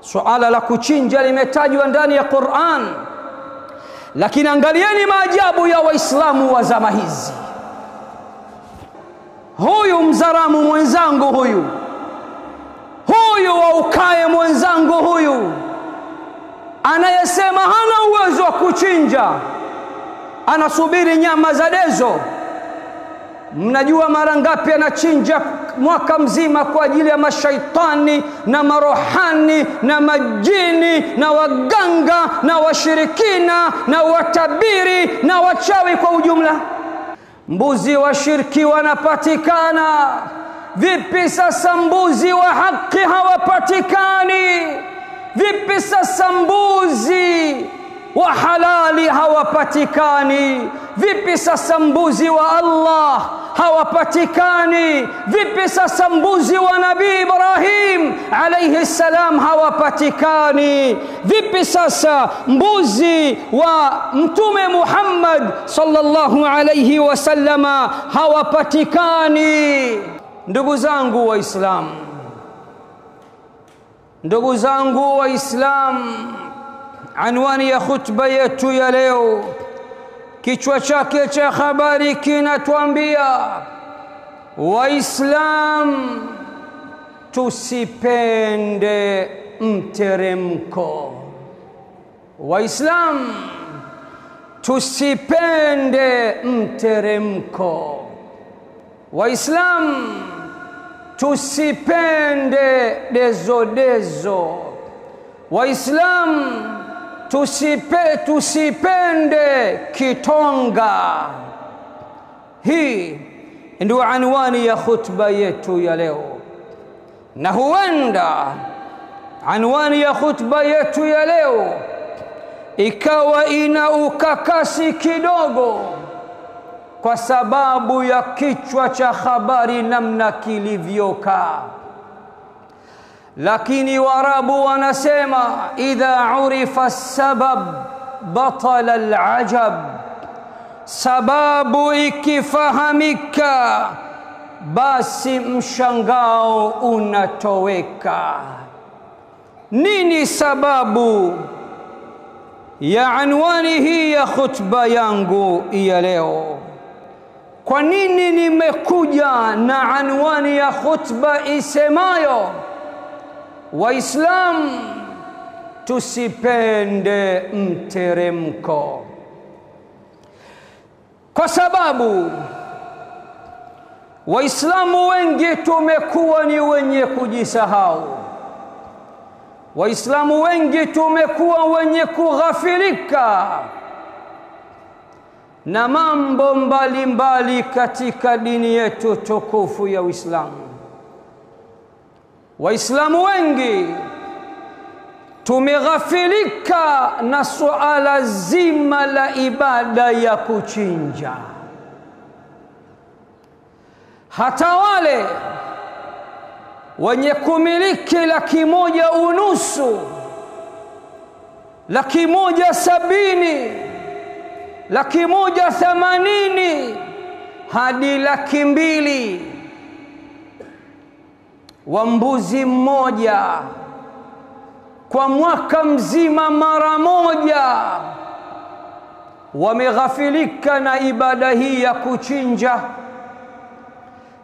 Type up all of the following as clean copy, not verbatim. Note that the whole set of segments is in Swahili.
Suala la kuchinja limetajwa ndani ya Qur'an, lakini angalieni maajabu ya Waislamu wa zama hizi. Huyu mzaramu mwenzangu huyu wa ukae mwenzangu huyu anayesema hana uwezo wa kuchinja, anasubiri nyama za dezo. Mnajua mara ngapi anachinja mwaka mzima kwa ajili ya mashaitani na marohani na majini na waganga na washirikina na watabiri na wachawi kwa ujumla. Mbuzi wa shirki wanapatikana. Vipi sasa mbuzi wa haki hawapatikani? Vipi sasa mbuzi wa halali hawapatikani? Vipi sasa mbuzi wa Allah hawapatikani? Vipi sasa mbuzi wa Nabii Ibrahim alayhi salam hawapatikani? Vipi sasa mbuzi wa Mtume Muhammad sallallahu alayhi wasallama hawapatikani? Ndugu zangu Waislamu, ndugu zangu Waislamu, anwani ya khutba yetu ya leo, kichwa chake cha habari kinatuambia Waislam tusipende mteremko. Waislam tusipende mteremko. Waislam tusipende dezo. Waislam tusipende kitonga. Hii ndio anwani ya khutba yetu ya leo, na huenda anwani ya khutba yetu ya leo ikawa ina ukakasi kidogo kwa sababu ya kichwa cha habari namna kilivyokaa. Lakini Waarabu wanasema idha urifa sabab batala alajab, sababu ikifahamika basi mshangao unatoweka. Nini sababu ya anwani hii ya khutba yangu ya leo? Kwa nini nimekuja na anwani ya khutba isemayo Waislamu tusipende mteremko? Kwa sababu Waislamu wengi tumekuwa ni wenye kujisahau. Waislamu wengi tumekuwa wenye kughafilika na mambo mbalimbali katika dini yetu tukufu ya Uislamu. Waislamu wengi tumeghafilika na suala zima la ibada ya kuchinja. Hata wale wenye kumiliki 1,500,000, 170,000, 180,000 hadi 200,000 wa mbuzi mmoja kwa mwaka mzima mara moja, wameghafilika na ibada hii ya kuchinja.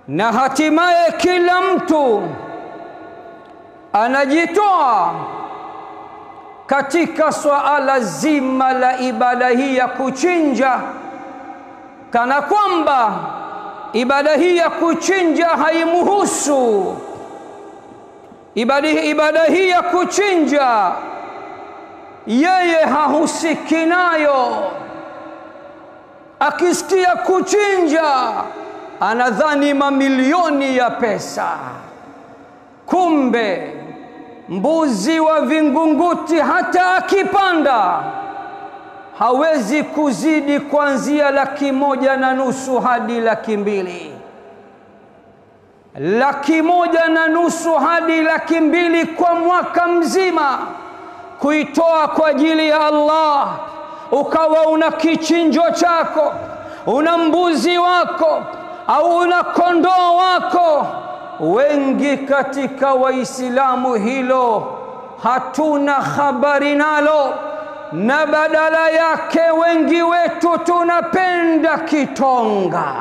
Na hatimaye kila mtu anajitoa katika swala zima la ibada hii ya kuchinja, kana kwamba ibada hii ya kuchinja haimuhusu. Ibada hii ya kuchinja yeye hahusiki nayo. Akisikia kuchinja anadhani mamilioni ya pesa. Kumbe mbuzi wa Vingunguti hata akipanda hawezi kuzidi kuanzia 1,500,000 hadi 200,000. 1,500,000 hadi 200,000 kwa mwaka mzima kuitoa kwa ajili ya Allah. Ukawa una kichinjo chako, una mbuzi wako au una kondoo wako. Wengi katika Waislamu hilo hatuna habari nalo, na badala yake wengi wetu tunapenda kitonga,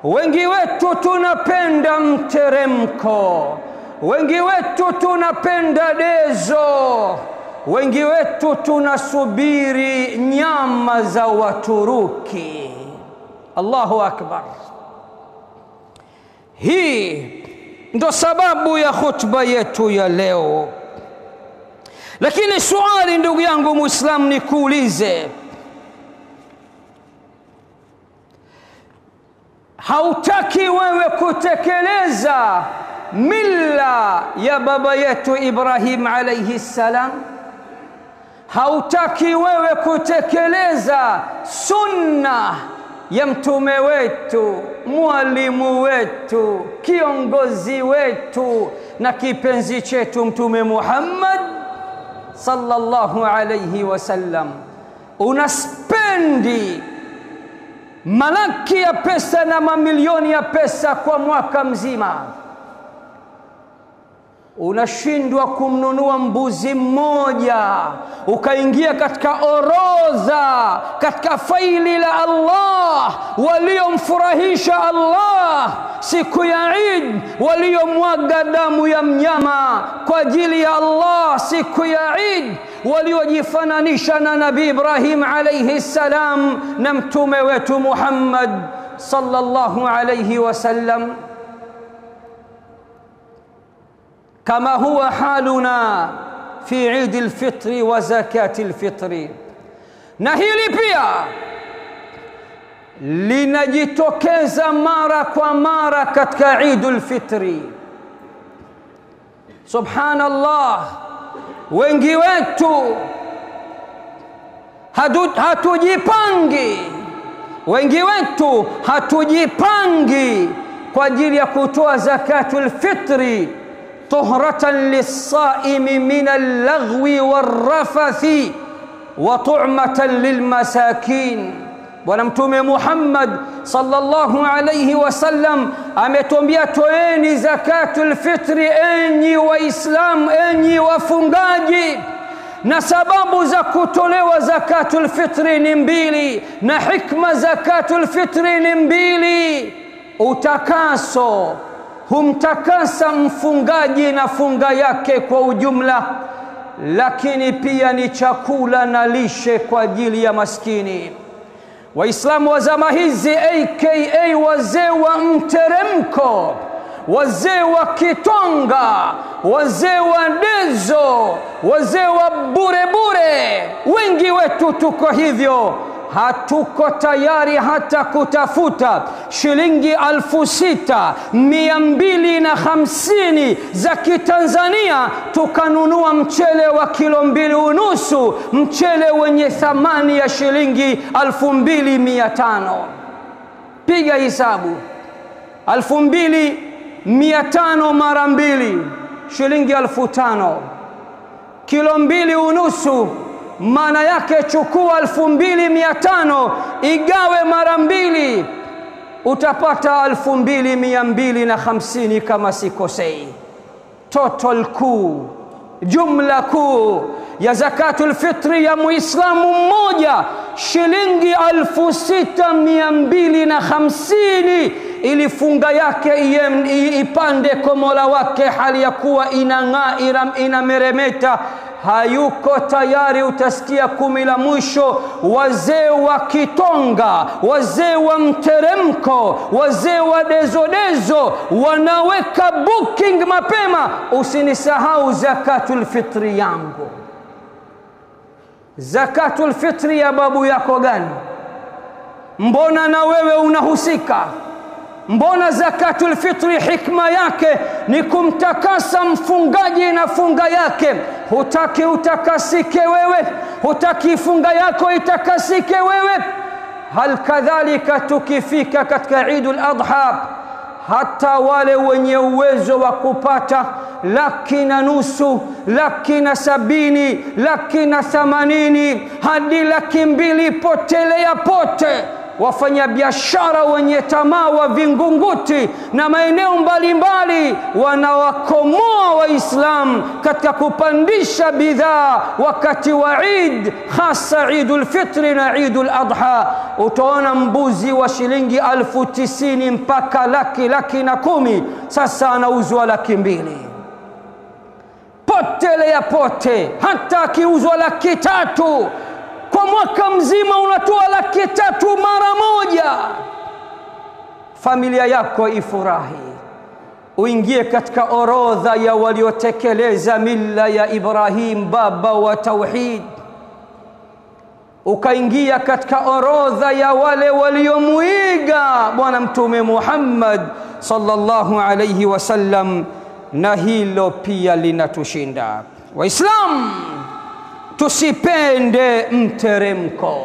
wengi wetu tunapenda mteremko, wengi wetu tunapenda dezo, wengi wetu tunasubiri nyama za Waturuki. Allahu akbar. Hii ndo sababu ya khutba yetu ya leo. Lakini swali ndugu yangu Muislamu nikuulize, hautaki wewe kutekeleza mila ya baba yetu Ibrahim alayhi salam? Hautaki wewe kutekeleza sunna ya mtume wetu, mwalimu wetu, kiongozi wetu na kipenzi chetu Mtume Muhammad sallallahu alayhi wasallam? Unaspendi malaki ya pesa na mamilioni ya pesa kwa mwaka mzima, unashindwa kumnunua mbuzi mmoja ukaingia katika orodha, katika faili la Allah waliomfurahisha Allah siku ya Eid, waliomwaga damu ya mnyama kwa ajili ya Allah siku ya Eid, waliojifananisha na Nabii Ibrahim alayhi salam na mtume wetu Muhammad sallallahu alayhi wasallam. كما هو حالنا في عيد الفطر وزكاة الفطر. na hili pia linajitokeza mara kwa mara katika Eidul Fitri. Subhanallah, wengi wetu hatujipangi kwa ajili ya kutoa zakatul fitri, tuhratan lis-saimi min al-laghwi war-rafathi wa tu'matan lil-masakin. Bwana Mtume Muhammad sallallahu alayhi wasallam ametuambia, toeni zakatul fitri enyi Waislamu, enyi wafungaji. Na sababu za kutolewa zakatul fitri ni mbili, na hikma zakatul fitri ni mbili. Utakaso, humtakasa mfungaji na funga yake kwa ujumla, lakini pia ni chakula na lishe kwa ajili ya maskini. Waislamu wa zama hizi aka wazee wa mteremko, wazee wa kitonga, wazee wa dezo, wazee wa bure, wengi wetu tuko hivyo. Hatuko tayari hata kutafuta shilingi 6,250 za Kitanzania tukanunua mchele wa kilo 2.5, mchele wenye thamani ya shilingi 2,500. Piga hisabu, 2,500 mara 2 shilingi 5,000. Kilo 2.5 maana yake chukua 2,500 igawe mara 2, utapata 2,250 kama sikosei. Total kuu, jumla kuu ya zakatul fitri ya muislamu mmoja shilingi 6,250, ili funga yake ipande kwa Mola wake hali ya kuwa inang'aa, inameremeta. Hayuko tayari. Utasikia 10 la mwisho, wazee wa kitonga, wazee wa mteremko, wazee wa dezo wanaweka booking mapema, usinisahau zakatul fitri yangu. Zakatul fitri ya babu yako gani? Mbona na wewe unahusika? Mbona zakatul fitri hikma yake ni kumtakasa mfungaji na funga yake? Hutaki utakasike wewe? Hutaki funga yako itakasike wewe? Hal kadhalika tukifika katika Eidul Adha, hata wale wenye uwezo wa kupata 1,500,000, 1,70,000, 1,80,000 hadi 200,000 potelea pote, wafanya biashara wenye tamaa wa Vingunguti na maeneo mbalimbali wanawakomoa Waislamu katika kupandisha bidhaa wakati wa Eid, hasa Eidul Fitri na Eidul Adha. Utaona mbuzi wa shilingi 1090 mpaka laki na 10 sasa anauzwa 200,000. Potele ya pote, hata akiuzwa 300,000 kwa mwaka mzima unatoa 300,000 mara moja. Familia yako ifurahi, uingie katika orodha ya waliotekeleza mila ya Ibrahim, baba wa tauhid. Ukaingia katika orodha ya wale waliomuiga Bwana Mtume Muhammad sallallahu alayhi wasallam, na hilo pia linatushinda. Waislamu, tusipende mteremko.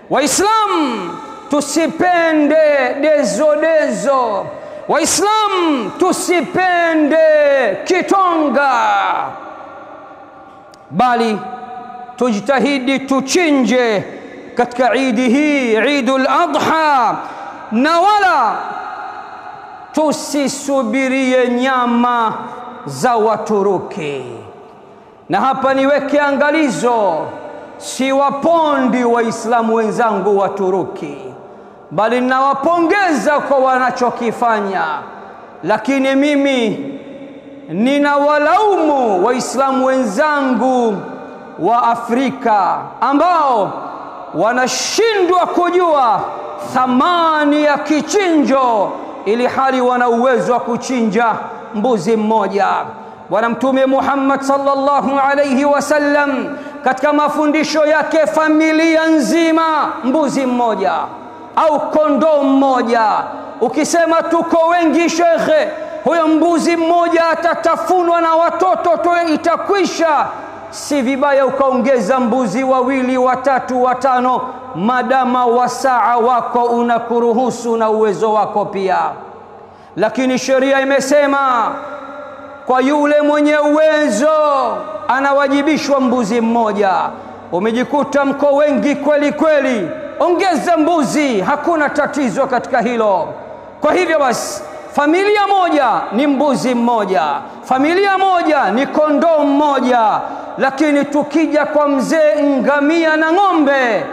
Waislamu, tusipende dezo. Waislamu, tusipende kitonga, bali tujitahidi tuchinje katika Eid hii, Eidul Adha, na wala tusisubirie nyama za Waturuki. Na hapa niweke angalizo, si wapondi Waislamu wenzangu wa Turuki, bali nawapongeza kwa wanachokifanya, lakini mimi ninawalaumu Waislamu wenzangu wa Afrika ambao wanashindwa kujua thamani ya kichinjo, ili hali wana uwezo wa kuchinja mbuzi mmoja. Bwana Mtume Muhammad sallallahu alayhi wasallam katika mafundisho yake, familia nzima mbuzi mmoja au kondoo mmoja. Ukisema tuko wengi shekhe, huyo mbuzi mmoja atatafunwa na watoto tu, itakwisha. Si vibaya ukaongeza mbuzi 2, 3, 5 madama wasaa wako unakuruhusu na uwezo wako pia. Lakini sheria imesema kwa yule mwenye uwezo anawajibishwa mbuzi mmoja. Umejikuta mko wengi kweli kweli, ongeza mbuzi, hakuna tatizo katika hilo. Kwa hivyo basi, familia moja ni mbuzi mmoja, familia moja ni kondoo mmoja. Lakini tukija kwa mzee ngamia na ng'ombe,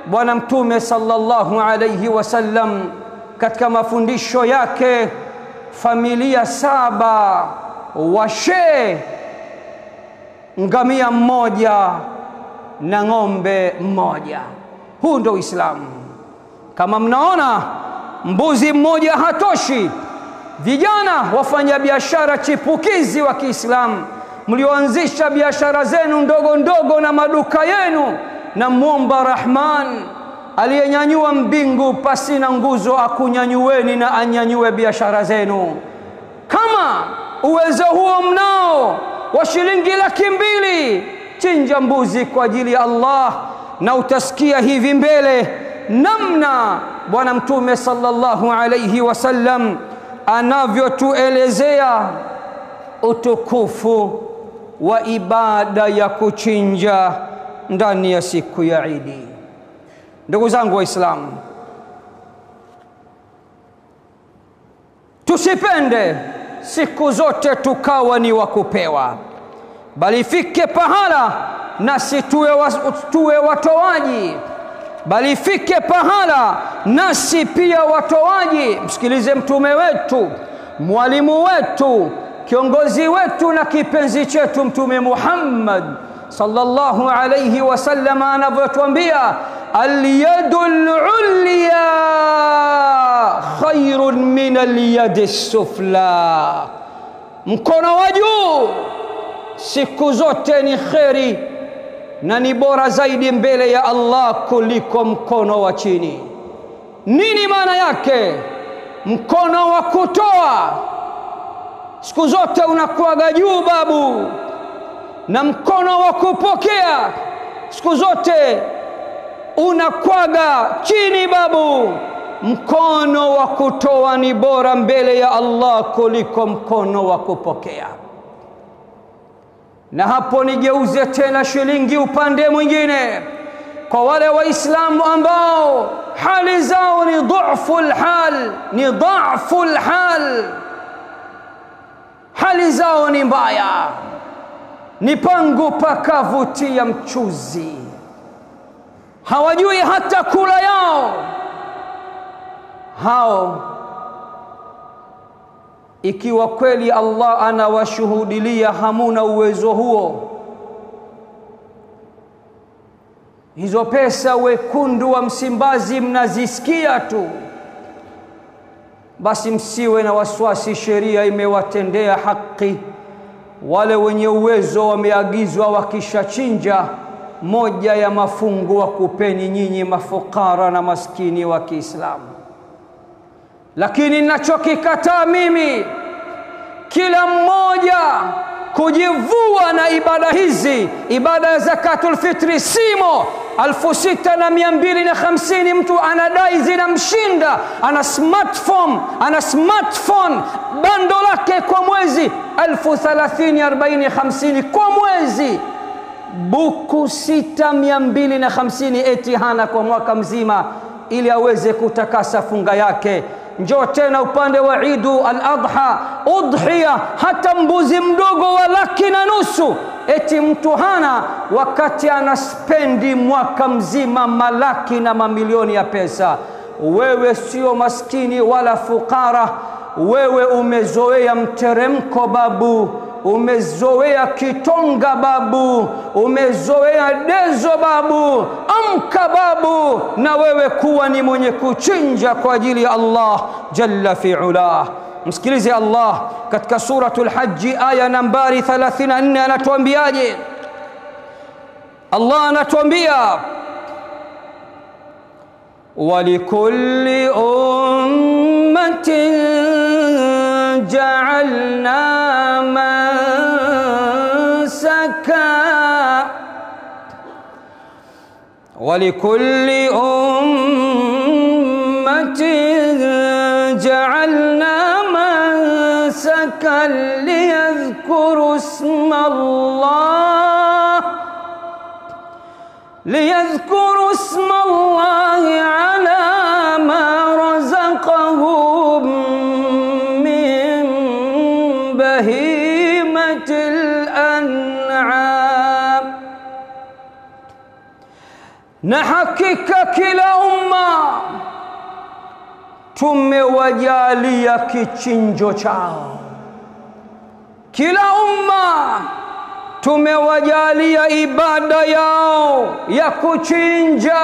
Bwana Mtume sallallahu alayhi wasallam katika mafundisho yake, familia 7 washe ngamia mmoja na ng'ombe mmoja. Huu ndio Uislamu. Kama mnaona mbuzi mmoja hatoshi, vijana wafanya biashara chipukizi wa Kiislamu mlioanzisha biashara zenu ndogo ndogo na maduka yenu, na muomba Rahman aliyenyanyua mbingu pasina nguzo akunyanyueni na anyanyue biashara zenu. Kama uwezo huo mnao wa shilingi 200,000, chinja mbuzi kwa ajili ya Allah, na utasikia hivi mbele namna Bwana Mtume sallallahu alayhi wasallam anavyotuelezea utukufu wa ibada ya kuchinja ndani ya siku ya Eid. Ndugu zangu Waislamu, tusipende siku zote tukawa ni wakupewa, bali ifike pahala nasi tuwe watoaji, bali ifike pahala nasi pia watoaji. Msikilize mtume wetu, mwalimu wetu, kiongozi wetu na kipenzi chetu Mtume Muhammad sallallahu alayhi wasallam anavyotuambia, al-yadul ulya khairun min al-yadi sufla, mkono wa juu siku zote ni kheri na ni bora zaidi mbele ya Allah kuliko mkono wa chini. Nini maana yake? Mkono wa kutoa siku zote unakuwa juu babu, na mkono wa kupokea siku zote unakwaga chini babu. Mkono wa kutoa ni bora mbele ya Allah kuliko mkono wa kupokea. Na hapo nigeuze tena shilingi upande mwingine kwa wale Waislamu ambao hali zao ni dhuful hal, ni dhaful hal. Hali zao ni mbaya, ni pangu pakavutia mchuzi, hawajui hata kula yao. Hao ikiwa kweli Allah anawashuhudilia hamuna uwezo huo, hizo pesa wekundu wa Msimbazi mnazisikia tu, basi msiwe na waswasi, sheria imewatendea haki. Wale wenye uwezo wameagizwa wakishachinja moja ya mafungu wa kupeni nyinyi mafukara na maskini wa Kiislamu. Lakini ninachokikataa mimi, kila mmoja kujivua na ibada hizi. Ibada ya zakatul fitri simo 6250 mtu anadai zinamshinda, ana smartphone bando lake kwa mwezi 1030-40-50 kwa mwezi, buku 6250 eti hana kwa mwaka mzima ili aweze kutakasa funga yake. Njoo tena upande wa Eidu al-Adha, udhiya, hata mbuzi mdogo wa 1,200,000 eti mtu hana, wakati anaspendi mwaka mzima malaki na mamilioni ya pesa. Wewe sio maskini wala fukara, wewe umezoea mteremko babu, umezoea kitonga babu, umezoea dezo babu. Amka babu, na wewe kuwa ni mwenye kuchinja kwa ajili ya Allah jalla fi'ala. Msikilize Allah katika suratul Hajj aya nambari 34, anatuambiaje? Allah anatuambia, walikulli ummatin ja'alna mansaka, walikulli ummatin ja'alna mansakan liyadhkuru isma Allahi ala ma razaqahum min bahimatil an'am. Na hakika kila umma tumewajalia kichinjo chao, kila umma tumewajalia ibada yao ya kuchinja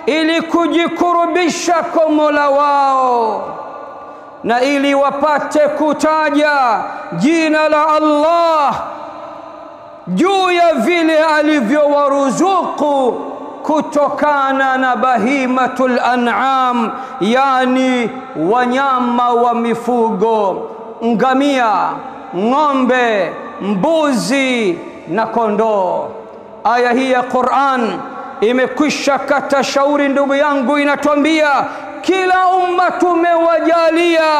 ili kujikurubisha kwa Mola wao, na ili wapate kutaja jina la Allah juu ya vile alivyowaruzuku kutokana na bahimatul an'am, yani wanyama wa mifugo, ngamia, ng'ombe, mbuzi na kondoo. Aya hii ya Qur'an imekwisha kata shauri, ndugu yangu, inatuambia kila umma tumewajalia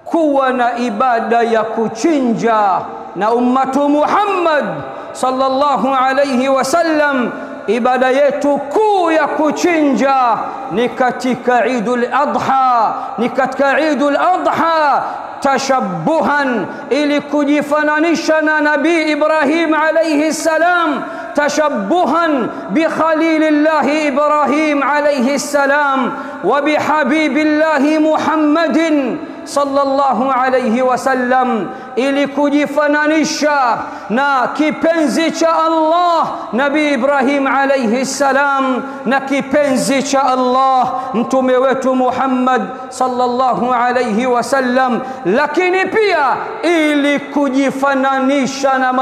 kuwa na ibada ya kuchinja, na ummatu Muhammad sallallahu alayhi wasallam, ibada yetu kuu ya kuchinja ni katika Eidul Adha, ni katika Eidul Adha tashabbuhan, ili kujifananisha na Nabii Ibrahim alayhi salam, tashabbuhan bi khalilillahi Ibrahim alayhi salam wa bi habibillahi Muhammadin sallallahu alayhi wasallam, ili kujifananisha na kipenzi cha Allah Nabii Ibrahim alayhi salam na kipenzi cha Allah mtume wetu Muhammad sallallahu alayhi wasallam, lakini pia ili kujifananisha na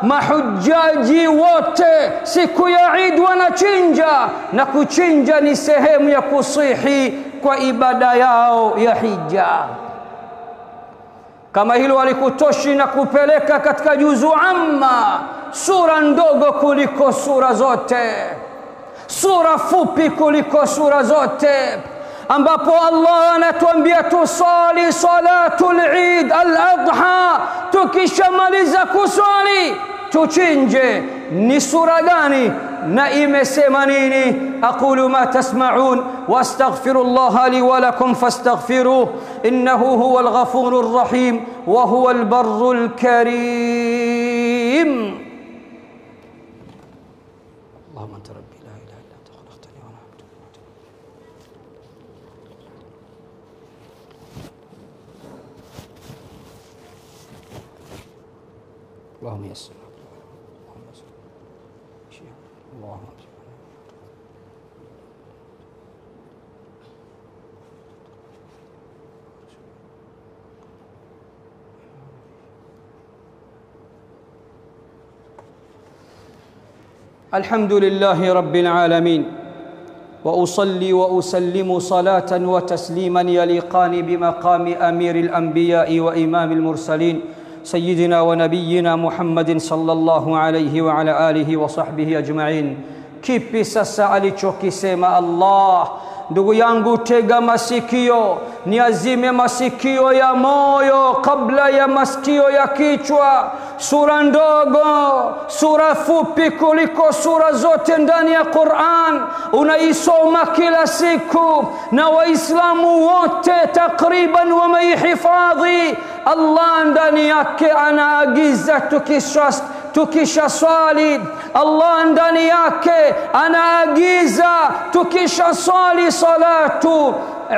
mahujaji wote siku ya Eid wanachinja, na kuchinja ni sehemu ya kusihi kwa ibada yao ya hija. Kama hilo walikutoshi na kupeleka katika juzu amma, sura ndogo kuliko sura zote, sura fupi kuliko sura zote, ambapo Allah anatuambia tusali salatul Eid al-Adha, tukishamaliza kusali tuchinje. Ni sura gani? na imesema nini. aqulu ma tasma'un wastaghfirullaha li wa lakum fastaghfiruhu innahu huwal ghafurur rahim wa huwal barrul karim. Allahumma anta rabbi la ilaha illa anta khalaqtani wa ana abduka. Allahumma yassir. الحمد لله رب العالمين وأصلي وأسلم صلاة وتسليما يليقان بمقام أمير الأنبياء وإمام المرسلين سيدنا ونبينا محمد صلى الله عليه وعلى آله وصحبه أجمعين. Kipi sasa alichokisema Allah? Ndugu yangu, tega masikio, niazime masikio ya moyo kabla ya masikio ya kichwa. Sura ndogo, sura fupi kuliko sura zote ndani ya Qur'an, unaisoma kila siku na Waislamu wote takriban wameihifadhi. Allah ndani yake anaagiza tukisha swali, Allah ndani yake anaagiza tukisha swali salatu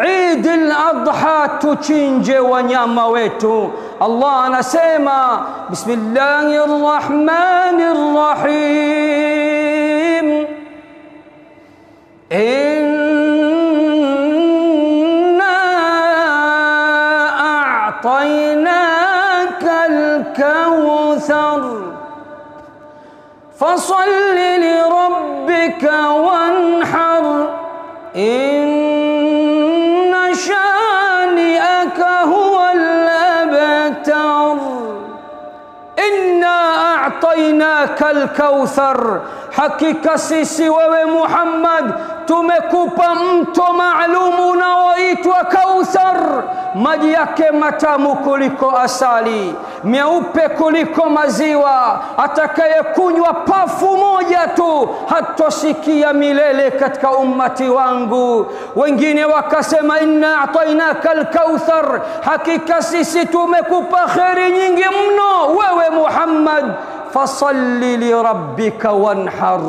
Eid al-Adha tuchinje wanyama wetu. Allah anasema bismillahir rahmanir rahim, inna a'tainaka al-kawthar fasalli li rabbika wanhar inna shani'aka huwal abtar. Inna a'tainaka al-kawthar, hakika sisi wewe Muhammad tumekupa mto maalum unaoitwa Kauthar. Maji yake matamu kuliko asali, meupe kuliko maziwa. Atakayekunywa pafu moja tu hatosikia milele katika ummati wangu. Wengine wakasema inna a'tainaka al-Kauthar, hakika sisi tumekupa khairi nyingi mno wewe Muhammad, fasalli li rabbika wanhar.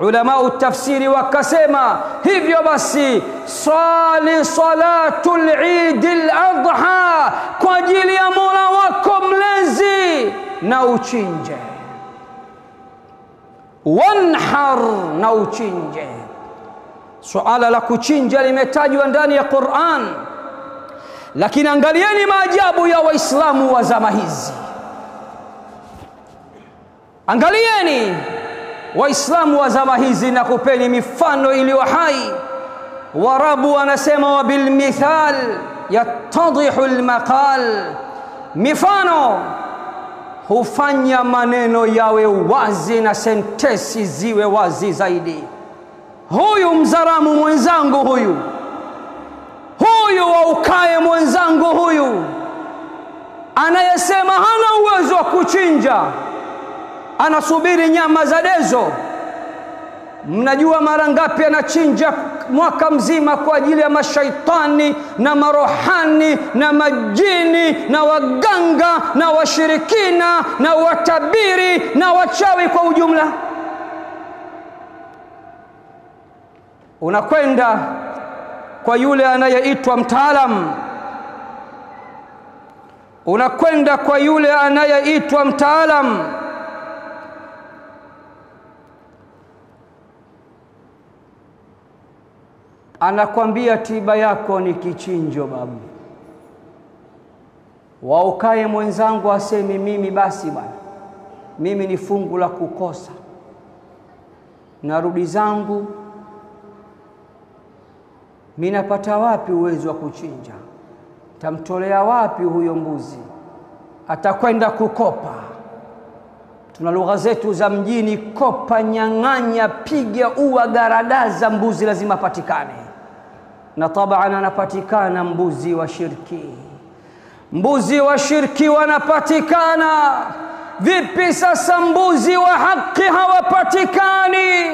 Ulama tafsiri wakasema hivyo basi swali salatul Eid al-Adha kwa ajili ya Mola wako mlezi na uchinje. Wanhar, na uchinje. Suala la kuchinja limetajwa ndani ya Qur'an, lakini angalieni maajabu ya Waislamu wa zama hizi. Angalieni Waislamu wa zama hizi na kupeni mifano iliyo hai. Warabu wanasema wa bil mithal yattadhihu al maqal, mifano hufanya maneno yawe wazi na sentensi ziwe wazi zaidi. Huyu mzaramu mwenzangu, huyu waukae mwenzangu, huyu anayesema hana uwezo wa kuchinja, anasubiri nyama za dezo. Mnajua mara ngapi anachinja mwaka mzima kwa ajili ya mashaitani na marohani na majini na waganga na washirikina na watabiri na wachawi kwa ujumla. Unakwenda kwa yule anayeitwa mtaalam, unakwenda kwa yule anayeitwa mtaalam, anakwambia tiba yako ni kichinjo babu. Waukae mwenzangu asemi mimi basi bwana, mimi ni fungu la kukosa, narudi zangu, mimi napata wapi uwezo wa kuchinja? Tamtolea wapi huyo mbuzi? Atakwenda kukopa. Tuna lugha zetu za mjini, kopa, nyang'anya, piga, ua, garadaza, mbuzi lazima patikane. Na tabaan anapatikana mbuzi wa shirki. Mbuzi wa shirki wanapatikana. Vipi sasa mbuzi wa haki hawapatikani?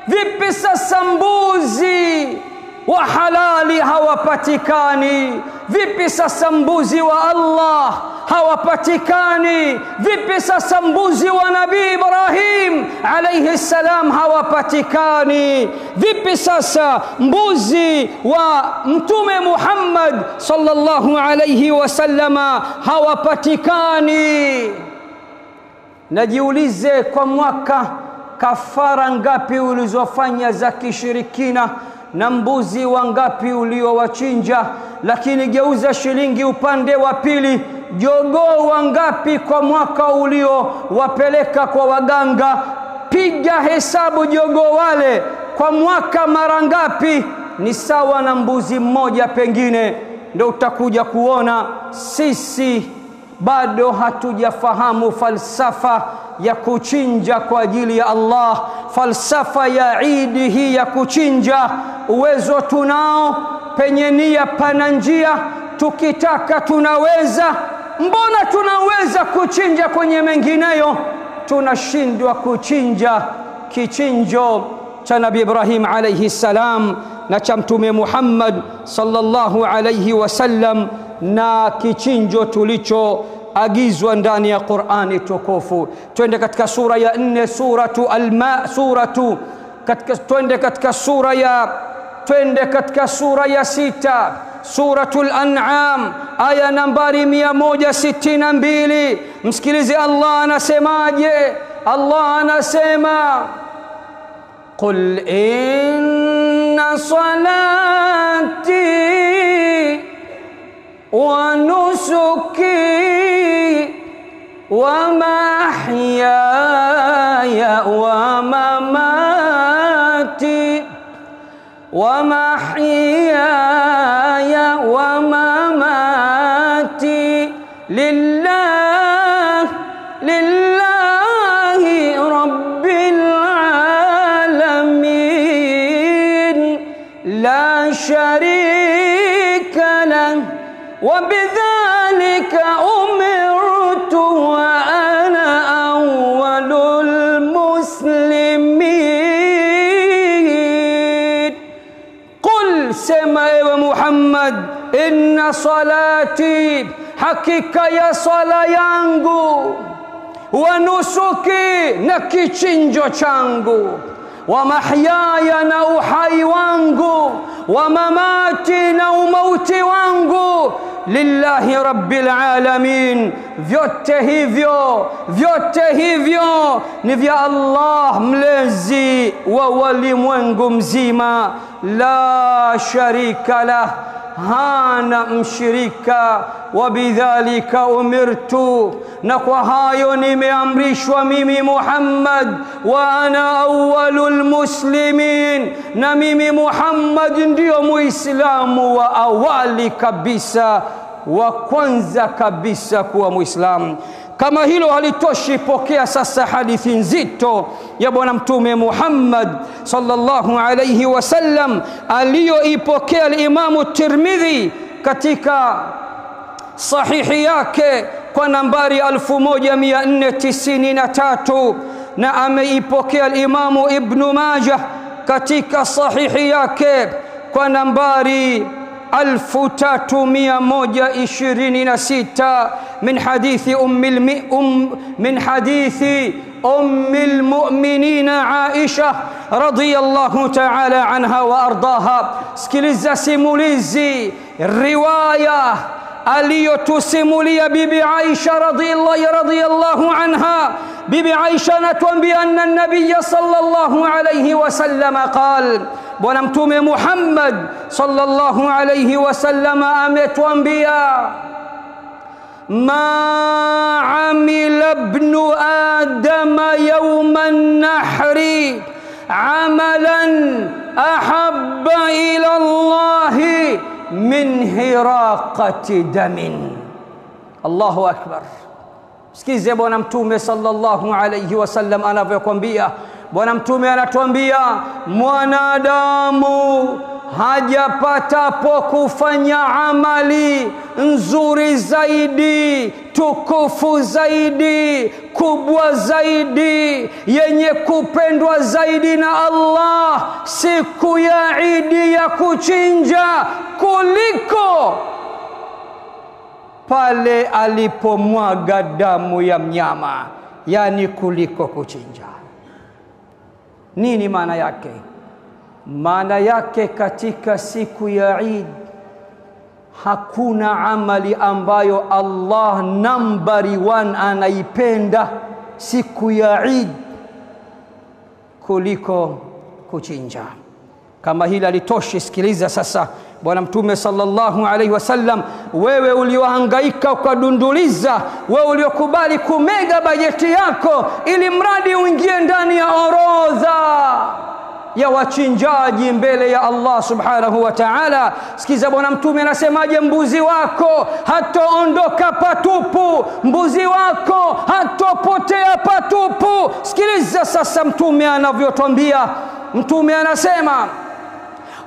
Vipi sasa mbuzi wa halali hawapatikani? Vipi sasa mbuzi wa Allah hawapatikani? Vipi sasa mbuzi wa Nabii Ibrahim alayhi salam hawapatikani? Vipi sasa mbuzi wa Mtume Muhammad sallallahu alayhi wasallama hawapatikani? Najiulize, kwa mwaka kafara ngapi ulizofanya za kishirikina na mbuzi wangapi uliowachinja? Lakini geuza shilingi upande wa pili, jogoo wangapi kwa mwaka uliowapeleka kwa waganga? Piga hesabu jogoo wale kwa mwaka mara ngapi, ni sawa na mbuzi mmoja pengine. Ndio utakuja kuona sisi bado hatujafahamu falsafa ya kuchinja kwa ajili ya Allah, falsafa ya Idi hii ya kuchinja. Uwezo tunao, penye nia pana njia, tukitaka tunaweza. Mbona tunaweza kuchinja kwenye mengineyo, tunashindwa kuchinja kichinjo cha Nabii Ibrahim alayhi salam na cha Mtume Muhammad sallallahu alayhi wasallam, na kichinjo tulichoagizwa ndani ya Qur'ani tukufu. Twende katika sura ya 4, suratu twende katika sura ya 6, suratul An'am, aya nambari 162. Msikilize Allah anasemaje. Allah anasema, qul inna salati wa nusuki wa mahyaya wa mamati lillahi rabbil alamin la sharika lahu wa bidhalika umirtu wa ana awwalul muslimin. Qul, sema ewe Muhammad, inna salati, hakika ya sala yangu, wa nusuki, na kichinjo changu, wa mahyaya, na uhai wangu, wa mamati, na umauti wangu, lillahi rabbil alamin, vyote hivyo ni vya Allah mlezi wa walimwengu mzima. La sharika lah, hana mshirika. Wa bidhalika umirtu, na kwa hayo nimeamrishwa mimi Muhammad. Wa ana awwalul muslimin, na mimi Muhammad ndio muislamu wa awali kabisa, wa kwanza kabisa kuwa muislamu. Kama hilo halitoshi, pokea sasa hadithi nzito ya bwana Mtume Muhammad sallallahu alayhi wasallam aliyoipokea al-Imam Tirmidhi katika sahihi yake kwa nambari 1493, na ameipokea al-Imam Ibn Majah katika sahihi yake kwa nambari 1326 من حديث أم المؤمنين عائشة رضي الله تعالى عنها وأرضاها. Sikiliza simulizi riwaya aliyotusimulia bibi Aisha radhiyallahu anha. Bibi Aisha anatuambia anna an-nabiy sallallahu alayhi wasallam qala, bwana Mtume Muhammad sallallahu alayhi wasallam ametuambia, ma amila ibnu adama yawma an-nahri amalan ahabba ila Allahi min hiraqati damin. Allahu akbar. Sikize bwana Mtume sallallahu alayhi wasallam anavyokuambia. Bwana Mtume anatuambia, mwanadamu hajapatapo kufanya amali nzuri zaidi, tukufu zaidi, kubwa zaidi, yenye kupendwa zaidi na Allah siku ya Idi ya kuchinja kuliko pale alipomwaga damu ya mnyama, yani kuliko kuchinja. Nini maana yake? Maana yake katika siku ya Eid hakuna amali ambayo Allah nambari 1 anaipenda siku ya Eid kuliko kuchinja. Kama hili alitoshi, sikiliza sasa. Bwana Mtume sallallahu alaihi wasallam, wewe uliohangaika ukadunduliza, wewe uliokubali kumega bajeti yako ili mradi uingie ndani ya orodha ya wachinjaji mbele ya Allah subhanahu wa ta'ala, sikiza Bwana Mtume anasemaje: mbuzi wako hataondoka patupu, mbuzi wako hatopotea patupu. Sikiliza sasa Mtume anavyotuambia. Mtume anasema,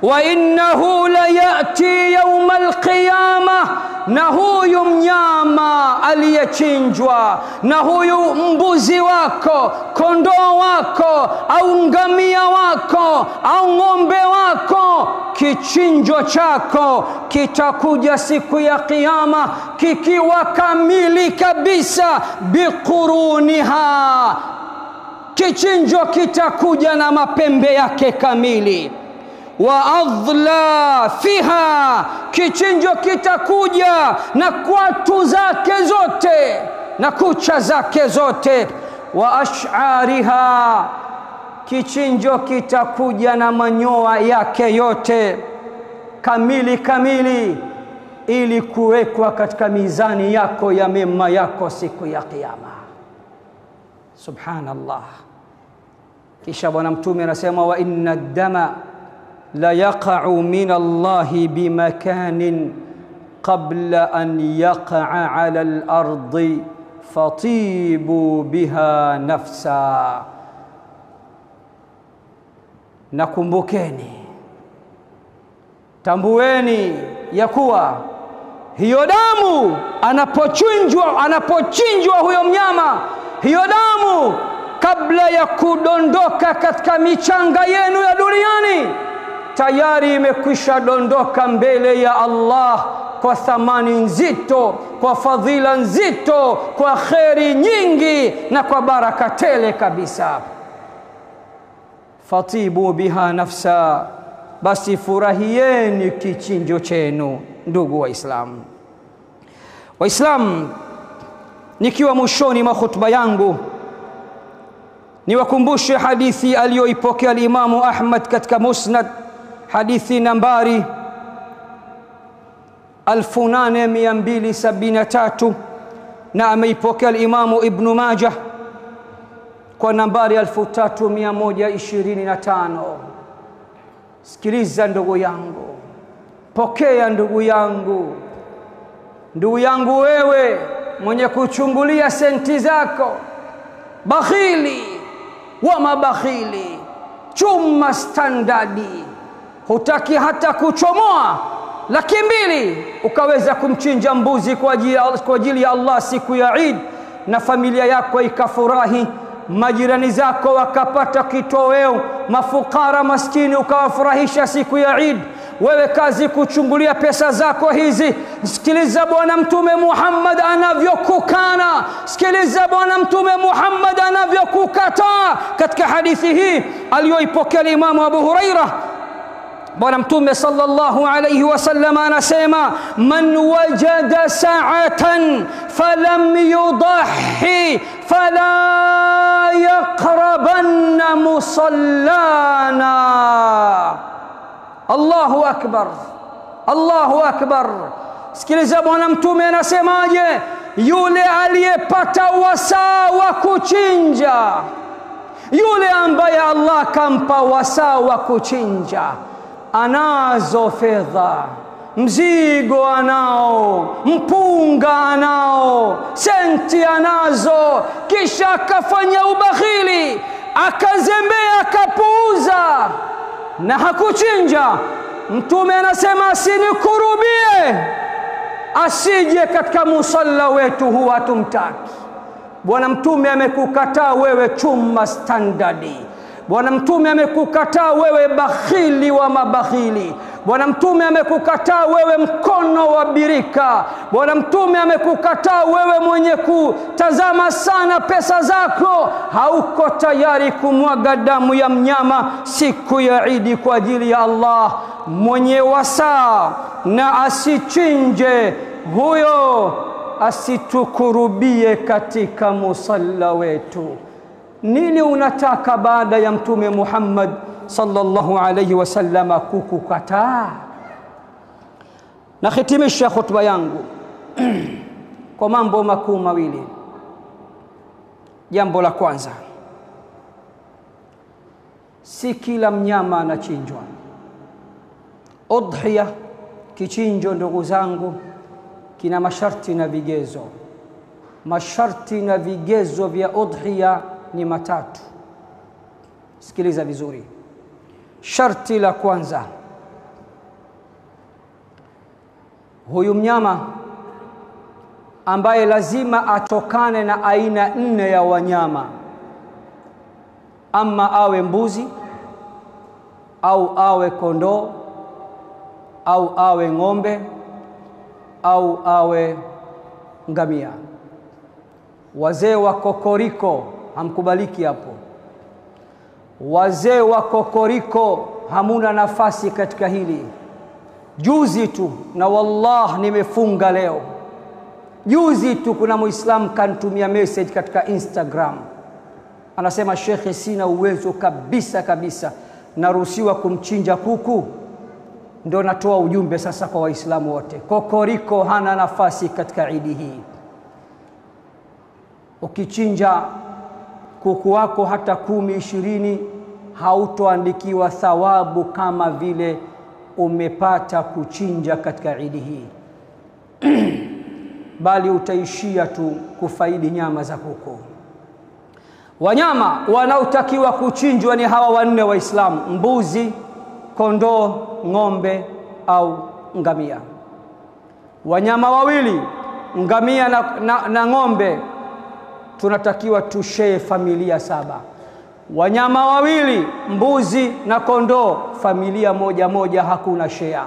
wa innahu la yati yawm alqiyamah, na huyu mnyama aliyechinjwa, na huyu mbuzi wako, kondoo wako, au ngamia wako, au ng'ombe wako, kichinjo chako kitakuja siku ya kiyama kikiwa kamili kabisa, biquruniha, kichinjo kitakuja na mapembe yake kamili, wa adla fiha, kichinjo kitakuja na kwatu zake zote na kucha zake zote, wa ash'ariha, kichinjo kitakuja na manyoya yake yote kamili, ili kuwekwa katika mizani yako ya mema yako siku ya kiyama. Subhanallah. Kisha Bwana Mtume anasema, wa inna ad-dama la yaqa'u min Allahi bimakanin qabla an yaqa'a 'ala al-ardi fatibu biha nafsa. Nakumbukeni, tambueni ya kuwa hiyo damu anapochinjwa huyo mnyama, hiyo damu kabla ya kudondoka katika michanga yenu ya duniani tayari imekwisha dondoka mbele ya Allah kwa thamani nzito, kwa fadhila nzito, kwa kheri nyingi na kwa baraka tele kabisa. Fatibu biha nafsa, basi furahieni kichinjo chenu. Ndugu Waislamu, nikiwa mwishoni mwa khutba yangu niwakumbushe hadithi aliyoipokea al-Imamu Ahmad katika Musnad, hadithi nambari 8273, na ameipokea al-Imamu Ibn Majah kwa nambari 3125. Sikiliza ndugu yangu, pokea ndugu yangu, wewe mwenye kuchungulia senti zako, bakhili wa mabakhili, chuma standardi, hutaki hata kuchomoa 200,000 ukaweza kumchinja mbuzi kwa ajili ya Allah siku ya Eid, na familia yako ikafurahi, majirani zako wakapata kitoweo, mafukara maskini ukawafurahisha siku ya Eid. Wewe kazi kuchungulia pesa zako hizi. Sikiliza Bwana Mtume Muhammad anavyokukana, sikiliza Bwana Mtume Muhammad anavyokukataa katika hadithi hii aliyoipokea Imam Abu Huraira. Bwana Mtume sallallahu alayhi wasallam anasema, man wajada sa'atan falam yudahi fala yaqrabanna musallana. Allahu akbar, Allahu akbar. Sikiliza Bwana Mtume anasemaje: yule aliyepata wasaa wa kuchinja, yule ambaye Allah kampa wasaa wa kuchinja, anazo fedha, mzigo anao, mpunga anao, senti anazo, kisha akafanya ubakhili, akazembea, akapuuza na hakuchinja, Mtume anasema asinikurubie, asije katika musalla wetu, huwa tumtaki. Bwana Mtume amekukataa wewe chuma standardi. Bwana Mtume amekukataa wewe bakhili wa mabakhili. Bwana Mtume amekukataa wewe mkono wa birika. Bwana Mtume amekukataa wewe mwenye kutazama sana pesa zako, hauko tayari kumwaga damu ya mnyama siku ya Idi kwa ajili ya Allah. Mwenye wasaa na asichinje, huyo asitukurubie katika musalla wetu. Nini unataka baada ya Mtume Muhammad sallallahu alayhi wasallam kukukataa? Nahitimisha khutba yangu kwa mambo makuu mawili. Jambo la kwanza, si kila mnyama anachinjwa. Udhiya, kichinjo ndugu zangu, kina masharti na vigezo. Masharti na vigezo vya udhiya ni matatu. Sikiliza vizuri. Sharti la kwanza, huyu mnyama ambaye lazima atokane na aina 4 ya wanyama, ama awe mbuzi au awe kondoo au awe ng'ombe au awe ngamia. Wazee wa kokoriko hamkubaliki hapo. Wazee wa kokoriko hamuna nafasi katika hili. Juzi tu, na wallah nimefunga leo, juzi tu kuna Muislamu kanitumia message katika Instagram, anasema shekhe, sina uwezo kabisa, naruhusiwa kumchinja kuku? Ndio natoa ujumbe sasa kwa Waislamu wote, kokoriko hana nafasi katika Idi hii. Ukichinja kuku wako hata 10-20 hautoandikiwa thawabu kama vile umepata kuchinja katika Idi hii bali utaishia tu kufaidi nyama za kuku. Wanyama wanaotakiwa kuchinjwa ni hawa 4 Waislamu: mbuzi, kondoo, ng'ombe au ngamia. Wanyama wawili, ngamia na ng'ombe, tunatakiwa tushare familia 7. Wanyama wawili, mbuzi na kondoo, familia moja, hakuna share.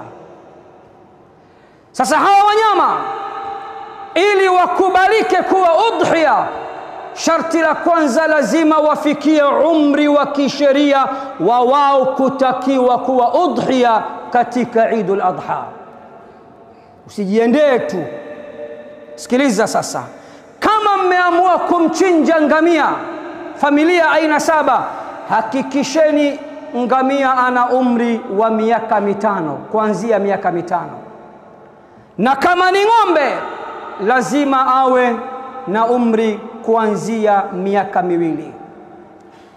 Sasa hawa wanyama ili wakubalike kuwa udhiya, sharti la kwanza, lazima wafikie umri wa kisheria wa wao kutakiwa kuwa udhiya katika Eidul Adha. Usijiendee tu. Sikiliza sasa, kama mmeamua kumchinja ngamia, familia aina 7, hakikisheni ngamia ana umri wa miaka 5, kuanzia miaka 5. Na kama ni ng'ombe, lazima awe na umri kuanzia miaka 2.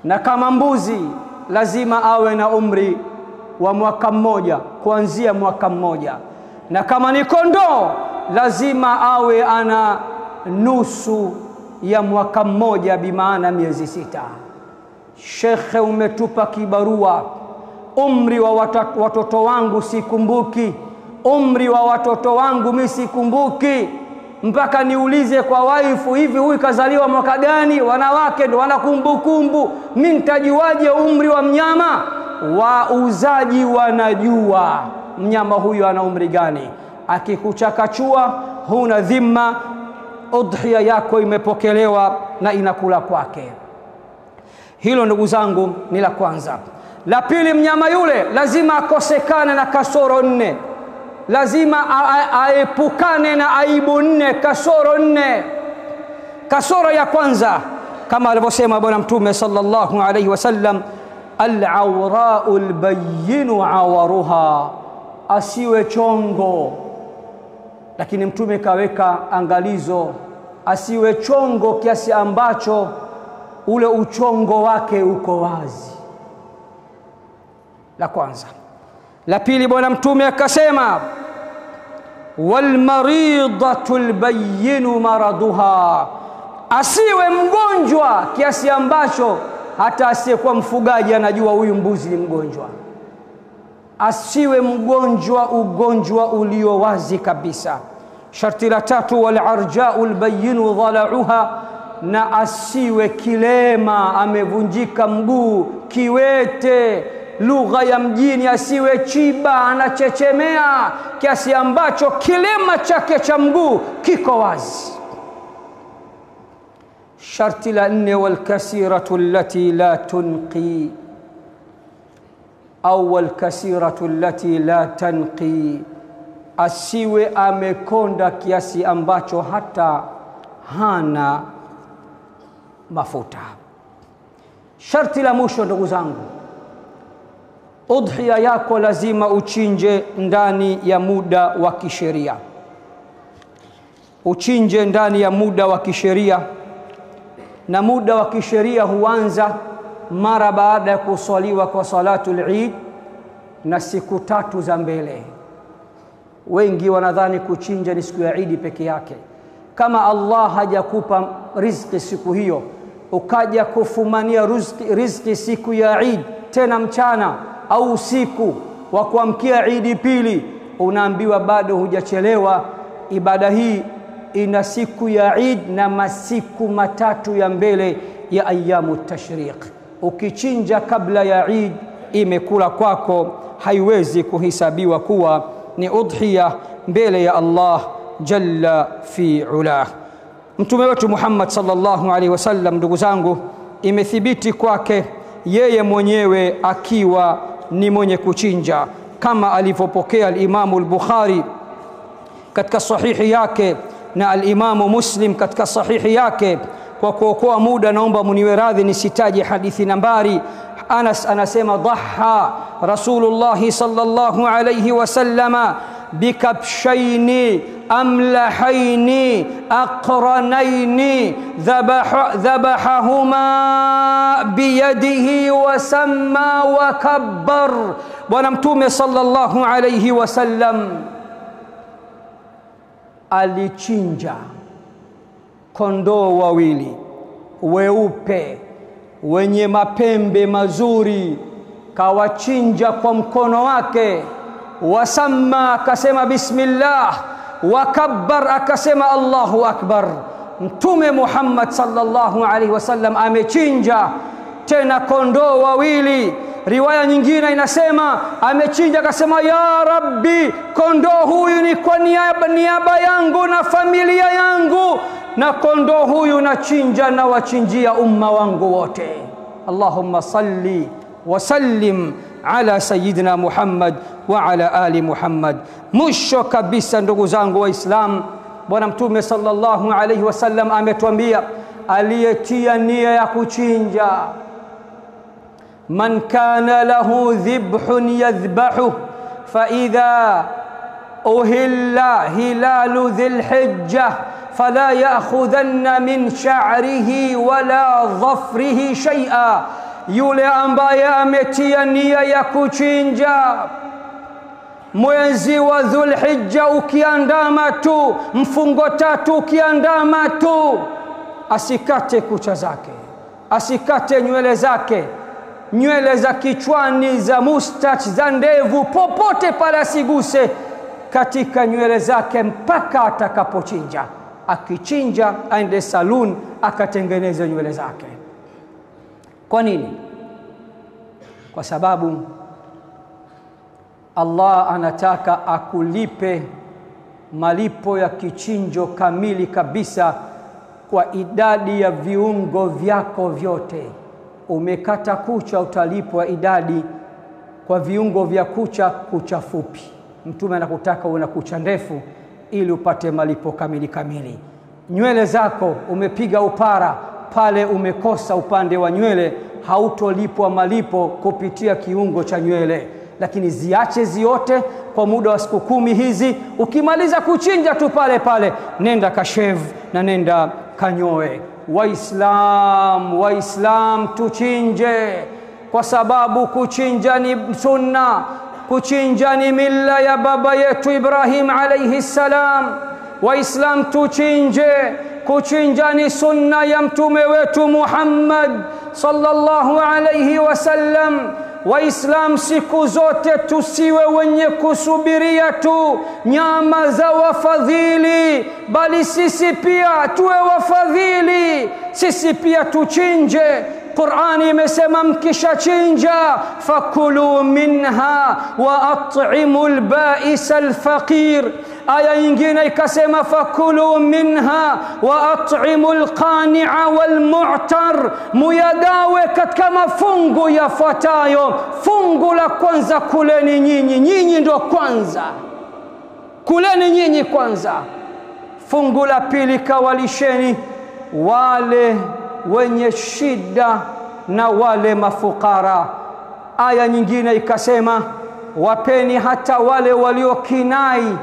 Na kama mbuzi, lazima awe na umri wa mwaka 1, kuanzia mwaka 1. Na kama ni kondoo, lazima awe ana nusu ya mwaka 1, bimaana miezi 6. Shekhe, umetupa kibarua. Umri wa watoto wangu sikumbuki, umri wa watoto wangu mimi sikumbuki, mpaka niulize kwa waifu, hivi huyu kazaliwa mwaka gani? Wanawake ndio wana kumbukumbu, mimi nitajuaje umri wa mnyama? Wauzaji wanajua mnyama huyu ana umri gani. Akikuchakachua, huna dhima, udhiya yako imepokelewa na inakula kwake. Hilo ndugu zangu ni la kwanza. La pili, mnyama yule lazima akosekane na kasoro 4. Lazima aepukane na aibu 4, kasoro 4. Kasoro ya kwanza, kama alivyosema Bwana Mtume sallallahu alayhi wasallam, al-awra'u al-bayyinu awaruha, asiwe chongo. Lakini Mtume kaweka angalizo, asiwe chongo kiasi ambacho ule uchongo wake uko wazi. La kwanza. La pili, Bwana Mtume akasema, wal maridatul bayyinu maraduha, asiwe mgonjwa kiasi ambacho hata asiyekuwa mfugaji anajua huyu mbuzi ni mgonjwa. asiwe mgonjwa ugonjwa ulio wazi kabisa. Sharti la tatu, wal arja'ul bayyin dhala'uha, na asiwe kilema, amevunjika mguu, kiwete, lugha ya mjini, asiwe chiba, anachechemea kiasi ambacho kilema chake cha mguu kiko wazi. Sharti la nne, wal kasiratu allati la tunqi au wal kasiratu allati la tanqi, asiwe amekonda kiasi ambacho hata hana mafuta. Sharti la mwisho ndugu zangu, udhiya yako lazima uchinje ndani ya muda wa kisheria. Uchinje ndani ya muda wa kisheria, na muda wa kisheria huanza mara baada ya kuswaliwa kwa salatul Eid na siku 3 za mbele. Wengi wanadhani kuchinja ni siku ya Eid peke yake. Kama Allah hajakupa riziki siku hiyo, ukaja kufumania riziki siku ya Eid, tena mchana au usiku wa kuamkia Eid pili, unaambiwa bado hujachelewa. Ibada hii ina siku ya Eid na masiku 3 ya mbele ya ayamu tashriq. Ukichinja kabla ya Eid, imekula kwako, haiwezi kuhesabiwa kuwa ni udhiya mbele ya Allah jalla fi ulah. Mtume wetu Muhammad sallallahu alaihi wasallam, ndugu zangu, imethibiti kwake yeye mwenyewe akiwa ni mwenye kuchinja, kama alivyopokea al-Imam al-Bukhari katika sahihi yake na al-Imam Muslim katika sahihi yake. Kwa kuokoa muda, naomba muniwe radhi nisitaje hadithi nambari. Anas anasema, dhaha Rasulullah sallallahu alayhi wasallama bikabshaini amlahaini aqranaini dhabahahuma biyadihi wasamma wa kabbar. Bwana Mtume sallallahu alayhi wasallam alichinja kondoo wawili weupe wenye mapembe mazuri, kawachinja kwa mkono wake. Wasamma, akasema bismillah, wakabbar, akasema Allahu akbar. Mtume Muhammad sallallahu alaihi wasallam amechinja tena kondoo wawili. Riwaya nyingine inasema amechinja akasema, ya Rabbi, kondoo huyu ni kwa niaba yangu na familia yangu, na kondoo huyu nachinja na wachinjia umma wangu wote. Allahumma salli wa sallim ala sayyidina Muhammad wa ala ali Muhammad. Mwisho kabisa ndugu zangu Waislamu, Bwana Mtume sallallahu alaihi wasallam ametuambia, aliyetia nia ya kuchinja, man kana lahu dhibhun yadhbahu fa idha uhilla hilalu dhil hijjah fala ya'khudhanna min sha'rihi wala dhafrihi shay'a. Yule ambaye ametia nia ya kuchinja mwezi wa Dhulhijja ukiandama tu, mfungo 3 ukiandama tu, asikate kucha zake, asikate nywele zake, nywele za kichwani, za mustache, za ndevu, popote pale asiguse katika nywele zake mpaka atakapochinja. Akichinja aende saluni akatengeneze nywele zake. Kwa nini? Kwa sababu Allah anataka akulipe malipo ya kichinjo kamili kabisa kwa idadi ya viungo vyako vyote. Umekata kucha, utalipwa idadi kwa viungo vya kucha, kucha fupi. Mtume anakutaka uwe na kucha ndefu ili upate malipo kamili. Nywele zako umepiga upara, pale umekosa upande wa nywele, hautolipwa malipo kupitia kiungo cha nywele. Lakini ziache ziote kwa muda wa siku 10 hizi. Ukimaliza kuchinja tu pale nenda kashave na nenda kanyoe. Waislam tuchinje, kwa sababu kuchinja ni sunna, kuchinja ni mila ya baba yetu Ibrahim alayhi salam. Waislam tuchinje, kuchinja ni sunna ya mtume wetu Muhammad sallallahu alayhi wasallam. Waislamu siku zote tusiwe wenye kusubiria tu nyama za wafadhili, bali sisi pia tuwe wafadhili, sisi pia tuchinje. Qur'ani imesema mkishachinja fakulu minha wa at'imul ba'is al-faqir. Aya nyingine ikasema fakulu minha wa at'imul qani'a wal mu'tar, muyagawe katika mafungu yafuatayo. Fungu la kwanza, kuleni nyinyi ndio kwanza, kuleni nyinyi kwanza. Fungu la pili, kawalisheni wale wenye shida na wale mafukara. Aya nyingine ikasema wapeni hata wale waliokinai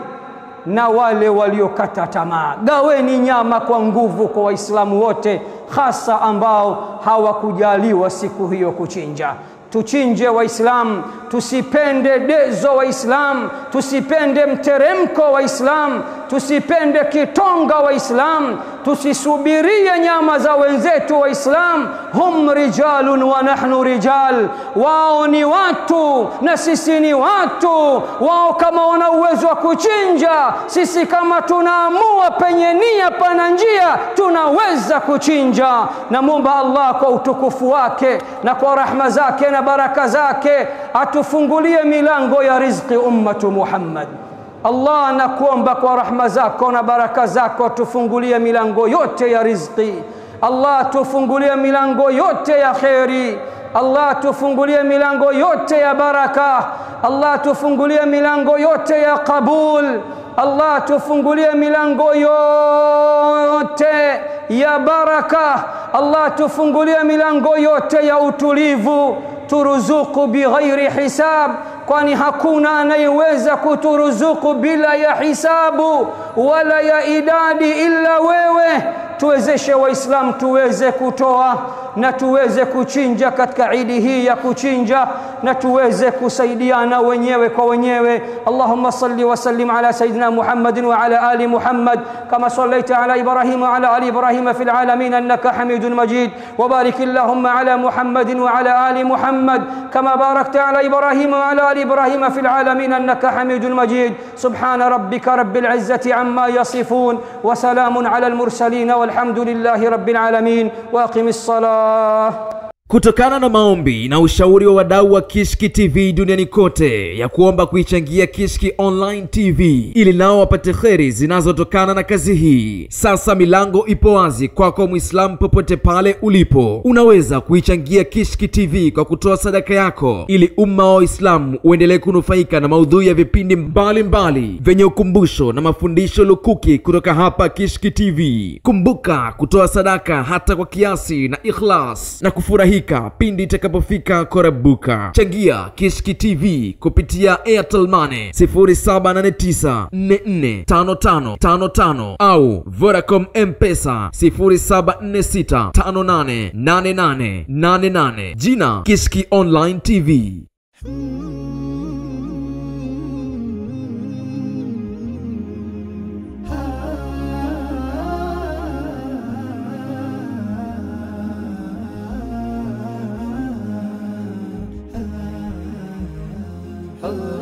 na wale waliokata tamaa. Gaweni nyama kwa nguvu kwa Waislamu wote, hasa ambao hawakujaliwa siku hiyo kuchinja. Tuchinje Waislamu, tusipende dezo Waislamu, tusipende mteremko Waislamu, tusipende kitonga Waislamu, tusisubirie nyama za wenzetu Waislamu. Hum rijalun wa nahnu rijal, wao ni watu na sisi ni watu. Wao kama wana uwezo wa kuchinja, sisi kama tunaamua penye nia pana njia tunaweza kuchinja. Na muomba Allah kwa utukufu wake na kwa rahma zake na baraka zake atufungulie milango ya riziki ummatu Muhammad. Allah, nakuomba kwa rahma zako na baraka zako tufungulie milango yote ya riziki. Allah, tufungulie milango yote ya khairi. Allah, tufungulie milango yote ya baraka. Allah, tufungulie milango yote ya kabul. Allah, tufungulie milango yote ya baraka. Allah, tufungulie milango yote ya utulivu. Turuzuku bighairi hisab, kwani hakuna anayeweza kuturuzuku bila ya hisabu wala ya idadi illa wewe. Tuwezeshe Waislamu tuweze kutoa na tuweze kuchinja katika idi hii ya kuchinja, na tuweze kusaidiana wenyewe kwa wenyewe. Allahumma salli wa sallim ala sayyidina Muhammadin wa ala ali Muhammad kama sallaita ala Ibrahim wa ala ali Ibrahim fil alamin innaka Hamidun Majid. Wa barik Allahumma ala Muhammadin wa ala ali Muhammad kama barakta ala Ibrahim wa ala ali Ibrahim fil alamin innaka Hamidun Majid. Subhana rabbika rabbil izzati amma yasifun wa salamun ala al mursalin walhamdulillahi rabbil alamin. Wa aqimis salat. Kutokana na maombi na ushauri wa wadau wa Kishki TV duniani kote ya kuomba kuichangia Kishki Online TV ili nao wapate kheri zinazotokana na kazi hii, sasa milango ipo wazi kwako Muislamu popote pale ulipo. Unaweza kuichangia Kishki TV kwa kutoa sadaka yako ili umma wa Uislamu uendelee kunufaika na maudhui ya vipindi mbalimbali vyenye ukumbusho na mafundisho lukuki kutoka hapa Kishki TV. Kumbuka kutoa sadaka hata kwa kiasi na ikhlas na kufurahi pindi itakapofika korabuka. Changia Kishki TV kupitia Airtel Money 0789445555 au Vodacom M-Pesa 0746588888. Jina Kishki Online TV. Allah